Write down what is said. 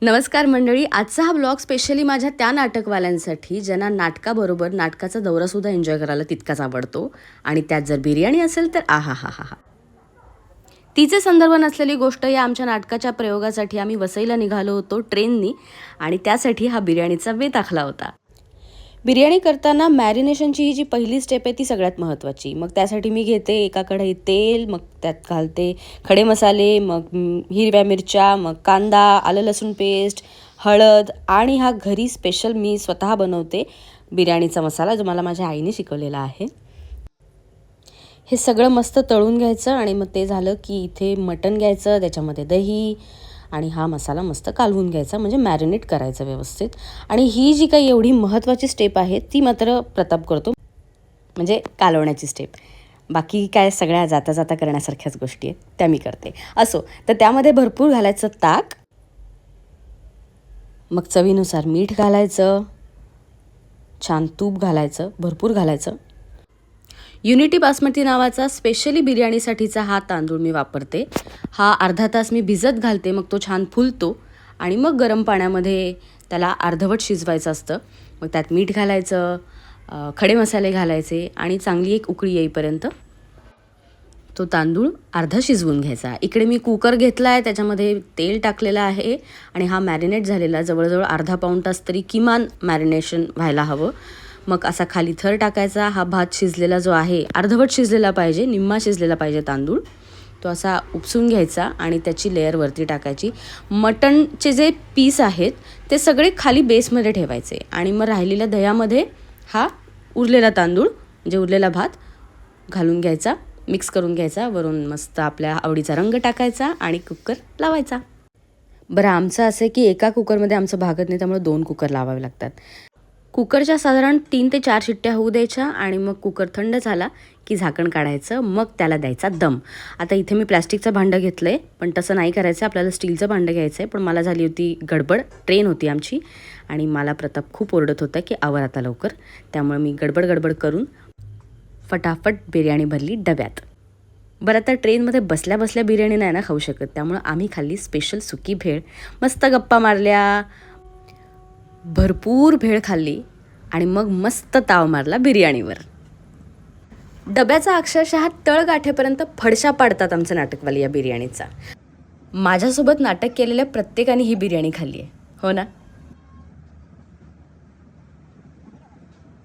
नमस्कार मंडळी. आजचा हा ब्लॉग स्पेशली माझ्या त्या नाटकवाल्यांसाठी ज्यांना नाटकाबरोबर नाटकाचा दौरासुद्धा एन्जॉय करायला तितकाच आवडतो आणि त्यात जर बिर्याणी असेल तर आहा हा हा हा. तिचे संदर्भ नसलेली गोष्ट या आमच्या नाटकाच्या प्रयोगासाठी आम्ही वसईला निघालो होतो ट्रेननी आणि त्यासाठी हा बिर्याणीचा बेत आखला होता. बिर्याणी करताना मॅरिनेशनची ही जी पहिली स्टेप आहे ती सगळ्यात महत्त्वाची. मग त्यासाठी मी घेते एका कढईत तेल, मग त्यात घालते खडे मसाले, मग हिरव्या मिरच्या, मग कांदा, आलं लसूण पेस्ट, हळद आणि हा घरी स्पेशल मी स्वतः बनवते बिर्याणीचा मसाला जो मला माझ्या आईने शिकवलेला आहे. हे सगळं मस्त तळून घ्यायचं आणि मग ते झालं की इथे मटण घ्यायचं, त्याच्यामध्ये दही आणि हा मसाला मस्त कालवून घ्यायचा, म्हणजे मॅरिनेट करायचं व्यवस्थित. आणि ही जी काही एवढी महत्त्वाची स्टेप आहे ती मात्र प्रताप करतो, म्हणजे कालवण्याची स्टेप. बाकी काय सगळ्या जाता जाता करण्यासारख्याच गोष्टी आहेत त्या मी करते. असो, तर त्यामध्ये भरपूर घालायचं ताक, मग चवीनुसार मीठ घालायचं, छान तूप घालायचं, भरपूर घालायचं. युनिटी बासमती नावाचा स्पेशली बिर्याणीसाठीचा हा तांदूळ मी वापरते. हा अर्धा तास मी भिजत घालते, मग तो छान फुलतो आणि मग गरम पाण्यामध्ये त्याला अर्धवट शिजवायचं असतं. मग त्यात मीठ घालायचं, खडे मसाले घालायचे आणि चांगली एक उकळी येईपर्यंत तो तांदूळ अर्धा शिजवून घ्यायचा. इकडे मी कुकर घेतला आहे, त्याच्यामध्ये तेल टाकलेलं आहे आणि हा मॅरिनेट झालेला जवळजवळ अर्धा पाऊण तास तरी किमान मॅरिनेशन व्हायला हवं. मग असा खाली थर टाकायचा. हा भात शिजलेला जो आहे अर्धवट शिजलेला पाहिजे, निम्मा शिजलेला पाहिजे तांदूळ. तो असा उपसून घ्यायचा आणि त्याची लेयर वरती टाकायची. मटणचे जे पीस आहेत ते सगळे खाली बेसमध्ये ठेवायचे आणि मग राहिलेल्या दह्यामध्ये हा उरलेला तांदूळ म्हणजे उरलेला भात घालून घ्यायचा, मिक्स करून घ्यायचा. वरून मस्त आपल्या आवडीचा रंग टाकायचा आणि कुकर लावायचा. बरं, आमचं असं आहे की एका कुकरमध्ये आमचं भागत नाही, त्यामुळे 2 कुकर लावावे लागतात. कुकरच्या साधारण 3 ते 4 शिट्ट्या होऊ द्यायच्या आणि मग कुकर थंड झाला की झाकण काढायचं, मग त्याला द्यायचा दम. आता इथे मी प्लॅस्टिकचं भांडं घेतलं आहे, पण तसं नाही करायचं, आपल्याला स्टीलचं भांडं घ्यायचं आहे. पण मला झाली होती गडबड, ट्रेन होती आमची आणि मला प्रताप खूप ओरडत होता की आवर आता लवकर. त्यामुळे मी गडबड करून फटाफट बिर्याणी भरली डब्यात. बरं, आता ट्रेनमध्ये बसल्या बसल्या बिर्याणी नाही ना खाऊ शकत, त्यामुळं आम्ही खाल्ली स्पेशल सुकी भेळ. मस्त गप्पा मारल्या, भरपूर भेळ खाल्ली आणि मग मस्त ताव मारला बिर्याणीवर. डब्याचा अक्षरशः तळ गाठेपर्यंत फडशा पाडतात आमचं नाटकवाली या बिर्याणीचा. माझ्यासोबत नाटक केलेल्या प्रत्येकाने ही बिर्याणी खाल्ली आहे, हो ना.